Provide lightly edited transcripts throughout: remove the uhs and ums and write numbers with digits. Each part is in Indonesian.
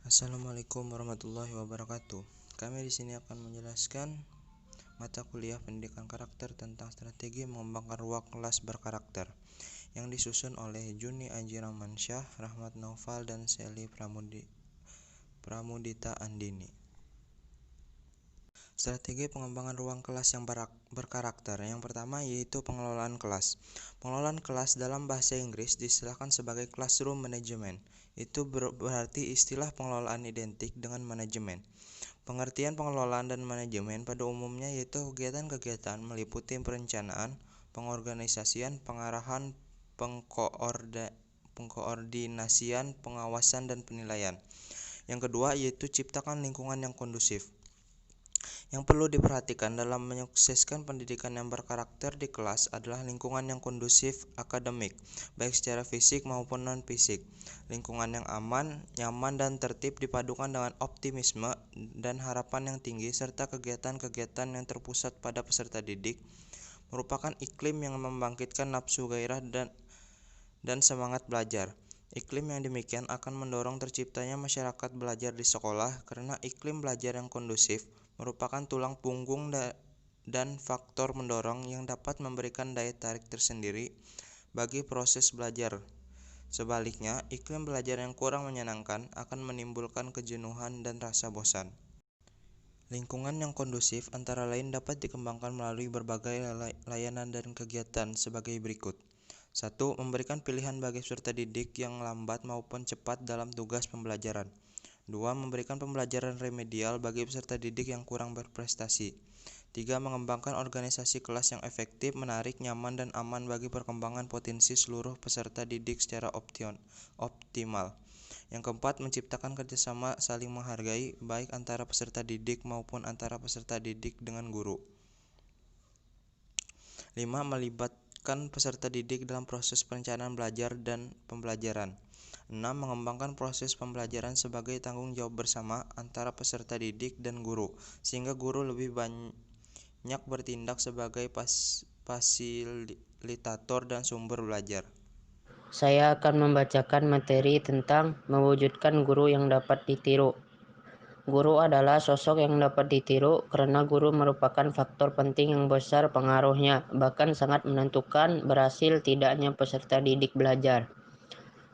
Assalamualaikum warahmatullahi wabarakatuh. Kami di sini akan menjelaskan mata kuliah pendidikan karakter tentang strategi mengembangkan ruang kelas berkarakter yang disusun oleh Juni Aji Ramansyah, Rahmat Naufal, dan Sally Pramudita Andini. Strategi pengembangan ruang kelas yang berkarakter. Yang pertama yaitu pengelolaan kelas. Pengelolaan kelas dalam bahasa Inggris diistilahkan sebagai classroom management. Itu berarti istilah pengelolaan identik dengan manajemen. Pengertian pengelolaan dan manajemen pada umumnya yaitu kegiatan-kegiatan meliputi perencanaan, pengorganisasian, pengarahan, pengkoordinasian, pengawasan, dan penilaian. Yang kedua yaitu ciptakan lingkungan yang kondusif. Yang perlu diperhatikan dalam menyukseskan pendidikan yang berkarakter di kelas adalah lingkungan yang kondusif akademik, baik secara fisik maupun non-fisik. Lingkungan yang aman, nyaman, dan tertib dipadukan dengan optimisme dan harapan yang tinggi serta kegiatan-kegiatan yang terpusat pada peserta didik merupakan iklim yang membangkitkan nafsu gairah dan semangat belajar. Iklim yang demikian akan mendorong terciptanya masyarakat belajar di sekolah karena iklim belajar yang kondusif merupakan tulang punggung dan faktor mendorong yang dapat memberikan daya tarik tersendiri bagi proses belajar. Sebaliknya, iklim belajar yang kurang menyenangkan akan menimbulkan kejenuhan dan rasa bosan. Lingkungan yang kondusif antara lain dapat dikembangkan melalui berbagai layanan dan kegiatan sebagai berikut. 1. Memberikan pilihan bagi peserta didik yang lambat maupun cepat dalam tugas pembelajaran. 2. Memberikan pembelajaran remedial bagi peserta didik yang kurang berprestasi. 3. Mengembangkan organisasi kelas yang efektif, menarik, nyaman, dan aman bagi perkembangan potensi seluruh peserta didik secara optimal. Yang keempat, menciptakan kerjasama saling menghargai, baik antara peserta didik maupun antara peserta didik dengan guru. 5. Melibatkan peserta didik dalam proses perencanaan belajar dan pembelajaran. 6. Mengembangkan proses pembelajaran sebagai tanggung jawab bersama antara peserta didik dan guru, sehingga guru lebih banyak bertindak sebagai fasilitator dan sumber belajar. Saya akan membacakan materi tentang mewujudkan guru yang dapat ditiru. Guru adalah sosok yang dapat ditiru karena guru merupakan faktor penting yang besar pengaruhnya, bahkan sangat menentukan berhasil tidaknya peserta didik belajar.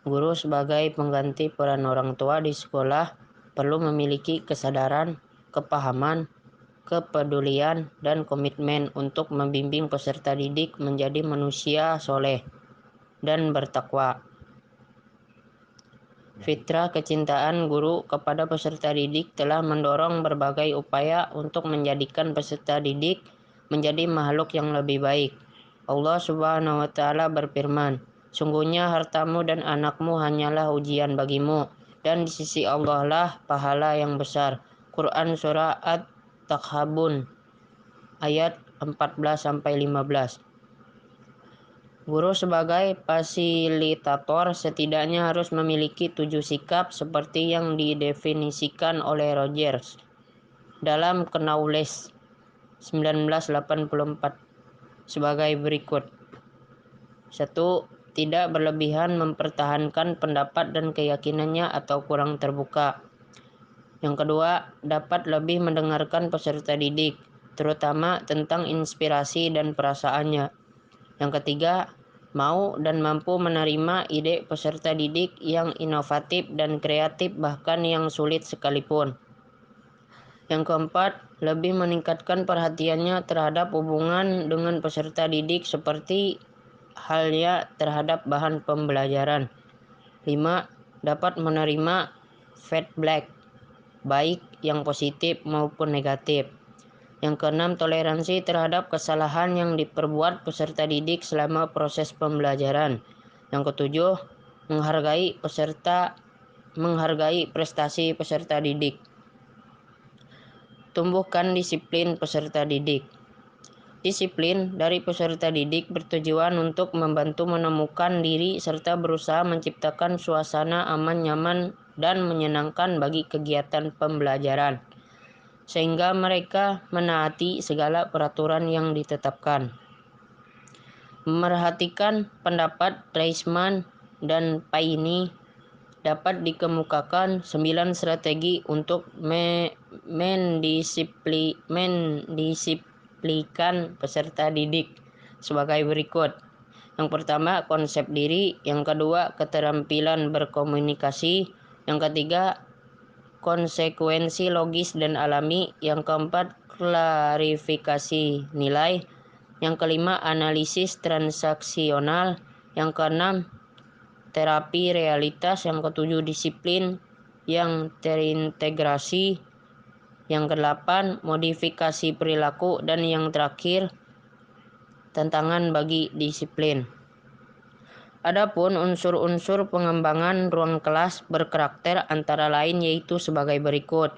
Guru sebagai pengganti peran orang tua di sekolah perlu memiliki kesadaran, kepahaman, kepedulian, dan komitmen untuk membimbing peserta didik menjadi manusia soleh dan bertakwa. Fitrah kecintaan guru kepada peserta didik telah mendorong berbagai upaya untuk menjadikan peserta didik menjadi makhluk yang lebih baik. Allah Subhanahu wa Ta'ala berfirman, "Sungguhnya hartamu dan anakmu hanyalah ujian bagimu, dan di sisi Allah lah pahala yang besar." Quran Surah At-Takhabun ayat 14-15. Guru sebagai fasilitator setidaknya harus memiliki 7 sikap seperti yang didefinisikan oleh Rogers dalam Knowledge 1984 sebagai berikut. 1. Tidak berlebihan mempertahankan pendapat dan keyakinannya atau kurang terbuka. Yang kedua, dapat lebih mendengarkan peserta didik, terutama tentang inspirasi dan perasaannya. Yang ketiga, mau dan mampu menerima ide peserta didik yang inovatif dan kreatif bahkan yang sulit sekalipun. Yang keempat, lebih meningkatkan perhatiannya terhadap hubungan dengan peserta didik seperti halnya terhadap bahan pembelajaran. 5. Dapat menerima feedback, baik yang positif maupun negatif. Yang keenam, toleransi terhadap kesalahan yang diperbuat peserta didik selama proses pembelajaran. Yang ketujuh, menghargai prestasi peserta didik. Tumbuhkan disiplin peserta didik. Disiplin dari peserta didik bertujuan untuk membantu menemukan diri serta berusaha menciptakan suasana aman, nyaman, dan menyenangkan bagi kegiatan pembelajaran, sehingga mereka menaati segala peraturan yang ditetapkan. Memerhatikan pendapat Reisman dan Paine dapat dikemukakan 9 strategi untuk mendisiplinkan peserta didik sebagai berikut. Yang pertama, konsep diri. Yang kedua, keterampilan berkomunikasi. Yang ketiga, konsekuensi logis dan alami. Yang keempat, klarifikasi nilai. Yang kelima, analisis transaksional. Yang keenam, terapi realitas. Yang ketujuh, disiplin yang terintegrasi. Yang kedelapan, modifikasi perilaku. Dan yang terakhir, tantangan bagi disiplin. Adapun unsur-unsur pengembangan ruang kelas berkarakter antara lain yaitu sebagai berikut.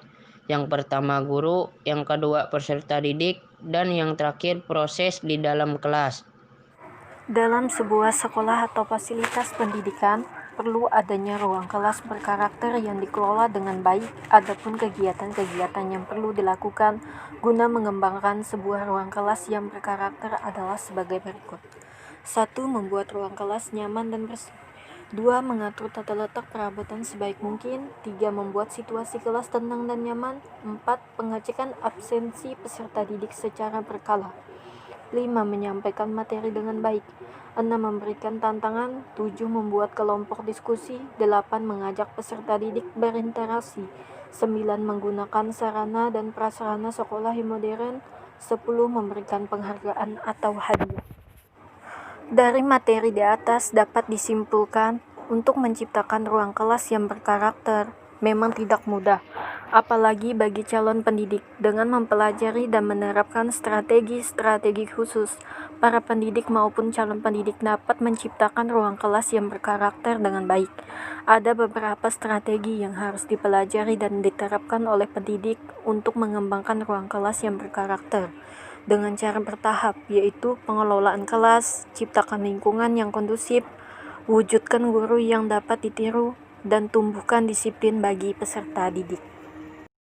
Yang pertama, guru. Yang kedua, peserta didik. Dan yang terakhir, proses di dalam kelas. Dalam sebuah sekolah atau fasilitas pendidikan, perlu adanya ruang kelas berkarakter yang dikelola dengan baik. Adapun kegiatan-kegiatan yang perlu dilakukan guna mengembangkan sebuah ruang kelas yang berkarakter adalah sebagai berikut. 1. Membuat ruang kelas nyaman dan bersih. 2. Mengatur tata letak perabotan sebaik mungkin. 3. Membuat situasi kelas tenang dan nyaman. 4. Pengecekan absensi peserta didik secara berkala. 5. Menyampaikan materi dengan baik. 6. Memberikan tantangan. 7. Membuat kelompok diskusi. 8. Mengajak peserta didik berinteraksi. 9. Menggunakan sarana dan prasarana sekolah yang modern. 10. Memberikan penghargaan atau hadiah. Dari materi di atas dapat disimpulkan, untuk menciptakan ruang kelas yang berkarakter memang tidak mudah, apalagi bagi calon pendidik. Dengan mempelajari dan menerapkan strategi-strategi khusus, para pendidik maupun calon pendidik dapat menciptakan ruang kelas yang berkarakter dengan baik. Ada beberapa strategi yang harus dipelajari dan diterapkan oleh pendidik untuk mengembangkan ruang kelas yang berkarakter dengan cara bertahap, yaitu pengelolaan kelas, ciptakan lingkungan yang kondusif, wujudkan guru yang dapat ditiru, dan tumbuhkan disiplin bagi peserta didik.